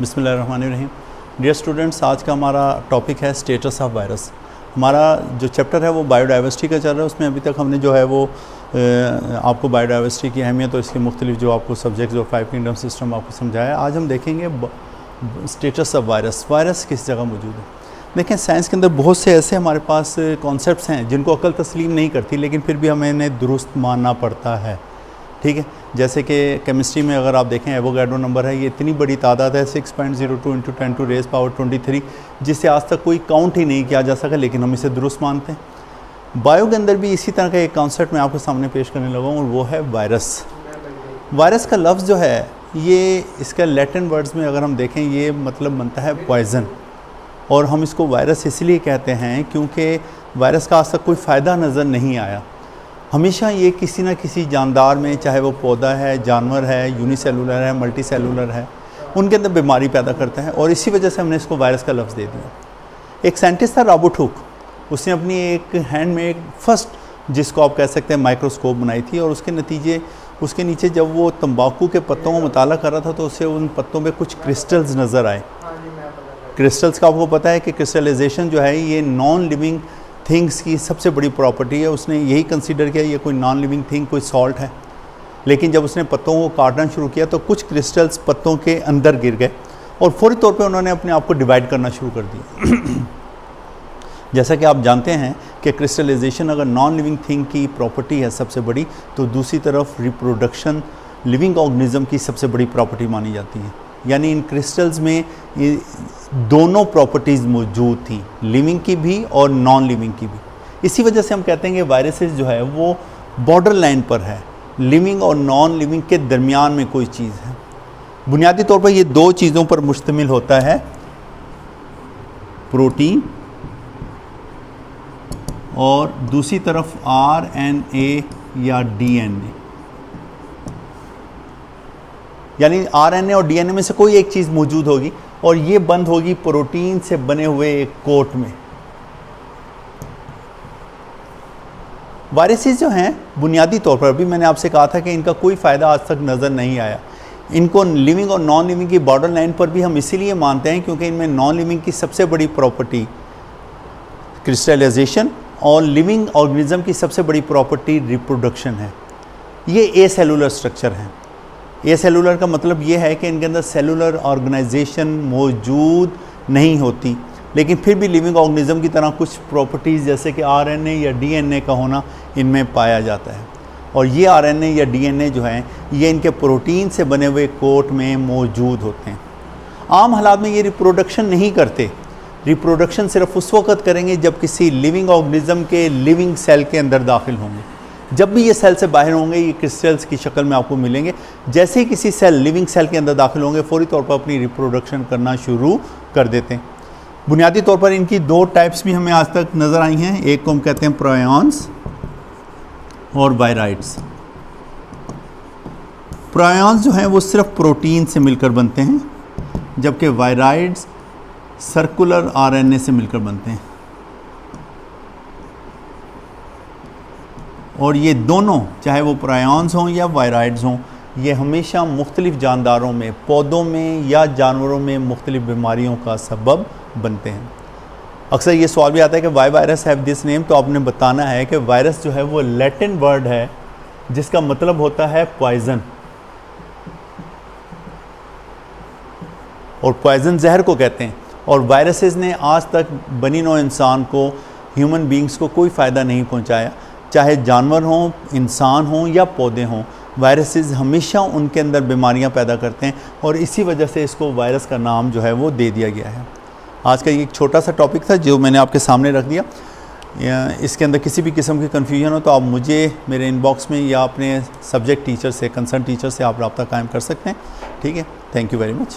बिस्मिल्लाहिर्रहमानिर्रहीम। Dear students, आज का हमारा टॉपिक है स्टेटस ऑफ वायरस। हमारा जो चैप्टर है वो बायोडाइवर्सिटी का चल रहा है। उसमें अभी तक हमने जो है वो आपको बायोडाइवर्सिटी की अहमियत और इसके मुख्तलिफ जो आपको सब्जेक्ट्स जो 5 किंगडम सिस्टम आपको समझाया। आज हम देखेंगे स्टेटस ऑफ वायरस। वायरस किस जगह मौजूद है। देखें, साइंस के अंदर बहुत से ऐसे हमारे पास कॉन्सेप्ट्स हैं जिनको अक्ल तस्लीम नहीं करती, लेकिन फिर भी हमें इन्हें दुरुस्त मानना पड़ता है। ठीक है, जैसे कि केमिस्ट्री में अगर आप देखें एवोगाड्रो नंबर है, ये इतनी बड़ी तादाद है 6.02 × 10⁻23, जिसे आज तक कोई काउंट ही नहीं किया जा सका, लेकिन हम इसे दुरुस्त मानते हैं। बायो के अंदर भी इसी तरह का एक कॉन्सेप्ट मैं आपके सामने पेश करने लगा हूँ, और वो है वायरस। वायरस का लफ्ज़ जो है ये इसका लैटिन वर्ड्स में अगर हम देखें ये मतलब बनता है पॉइज़न, और हम इसको वायरस इसलिए कहते हैं क्योंकि वायरस का आज तक कोई फ़ायदा नज़र नहीं आया। हमेशा ये किसी न किसी जानदार में, चाहे वो पौधा है, जानवर है, यूनिसेलुलर है, मल्टी सेलुलर है, उनके अंदर बीमारी पैदा करता है, और इसी वजह से हमने इसको वायरस का लफ्ज़ दे दिया। एक साइंटिस्ट था रॉबर्ट हुक, उसने अपनी एक हैंड में एक फर्स्ट जिसको आप कह सकते हैं माइक्रोस्कोप बनाई थी, और उसके नीचे जब वो तंबाकू के पत्तों को मुताला कर रहा था तो उसे उन पत्तों में कुछ क्रिस्टल्स नज़र आए। क्रिस्टल्स का आपको पता है कि क्रिस्टलाइजेशन जो है ये नॉन लिविंग थिंग्स की सबसे बड़ी प्रॉपर्टी है। उसने यही कंसीडर किया ये कोई नॉन लिविंग थिंग, कोई सॉल्ट है। लेकिन जब उसने पत्तों को काटना शुरू किया तो कुछ क्रिस्टल्स पत्तों के अंदर गिर गए, और फौरी तौर पे उन्होंने अपने आप को डिवाइड करना शुरू कर दिया। जैसा कि आप जानते हैं कि क्रिस्टलाइजेशन अगर नॉन लिविंग थिंग की प्रॉपर्टी है सबसे बड़ी, तो दूसरी तरफ रिप्रोडक्शन लिविंग ऑर्गेनिज्म की सबसे बड़ी प्रॉपर्टी मानी जाती है। यानी इन क्रिस्टल्स में ये दोनों प्रॉपर्टीज़ मौजूद थी, लिविंग की भी और नॉन लिविंग की भी। इसी वजह से हम कहते हैं कि वायरसेस जो है वो बॉर्डर लाइन पर है, लिविंग और नॉन लिविंग के दरमियान में कोई चीज़ है। बुनियादी तौर पर ये दो चीज़ों पर मुश्तमिल होता है, प्रोटीन और दूसरी तरफ RNA या DNA। यानी RNA और DNA में से कोई एक चीज़ मौजूद होगी, और ये बंद होगी प्रोटीन से बने हुए एक कोट में। वायरसेस जो हैं बुनियादी तौर पर, अभी मैंने आपसे कहा था कि इनका कोई फ़ायदा आज तक नज़र नहीं आया। इनको लिविंग और नॉन लिविंग की बॉर्डर लाइन पर भी हम इसीलिए मानते हैं क्योंकि इनमें नॉन लिविंग की सबसे बड़ी प्रॉपर्टी क्रिस्टलाइजेशन और लिविंग ऑर्गेनिज्म की सबसे बड़ी प्रॉपर्टी रिप्रोडक्शन है। ये ए सेलुलर स्ट्रक्चर है। ए सेलुलर का मतलब ये है कि इनके अंदर सेलुलर ऑर्गेनाइजेशन मौजूद नहीं होती, लेकिन फिर भी लिविंग ऑर्गेनिज्म की तरह कुछ प्रॉपर्टीज़ जैसे कि RNA या DNA का होना इनमें पाया जाता है। और ये RNA या DNA जो हैं ये इनके प्रोटीन से बने हुए कोट में मौजूद होते हैं। आम हालात में ये रिप्रोडक्शन नहीं करते। रिप्रोडक्शन सिर्फ उस वक्त करेंगे जब किसी लिविंग ऑर्गेनिज्म के लिविंग सेल के अंदर दाखिल होंगे। जब भी ये सेल से बाहर होंगे ये क्रिस्टल्स की शक्ल में आपको मिलेंगे। जैसे ही किसी सेल लिविंग सेल के अंदर दाखिल होंगे फौरी तौर पर अपनी रिप्रोडक्शन करना शुरू कर देते हैं। बुनियादी तौर पर इनकी दो टाइप्स भी हमें आज तक नज़र आई हैं। एक को हम कहते हैं प्रायॉन्स और वायराइड्स। प्रायॉन्स जो हैं वो सिर्फ प्रोटीन से मिलकर बनते हैं, जबकि वायराइड्स सर्कुलर RNA से मिलकर बनते हैं। और ये दोनों, चाहे वो प्रायॉन्स हों या वायराइड्स हों, ये हमेशा मुख्तलिफ जानदारों में, पौधों में या जानवरों में मुख्तलिफ बीमारियों का सबब बनते हैं। अक्सर ये सवाल भी आता है कि why virus have this name, तो आपने बताना है कि वायरस जो है वो लैटिन वर्ड है जिसका मतलब होता है पॉइज़न, और पॉइज़न जहर को कहते हैं। और वायरसेस ने आज तक बनी नौ इंसान को, ह्यूमन बींग्स को कोई फ़ायदा नहीं पहुंचाया। चाहे जानवर हों, इंसान हों या पौधे हों, वायरसेस हमेशा उनके अंदर बीमारियां पैदा करते हैं, और इसी वजह से इसको वायरस का नाम जो है वो दे दिया गया है। आज का ये एक छोटा सा टॉपिक था जो मैंने आपके सामने रख दिया। इसके अंदर किसी भी किस्म की कन्फ्यूजन हो तो आप मुझे मेरे इनबॉक्स में या अपने सब्जेक्ट टीचर से, कंसर्न टीचर से आप रब्ता कायम कर सकते हैं। ठीक है, थैंक यू वेरी मच।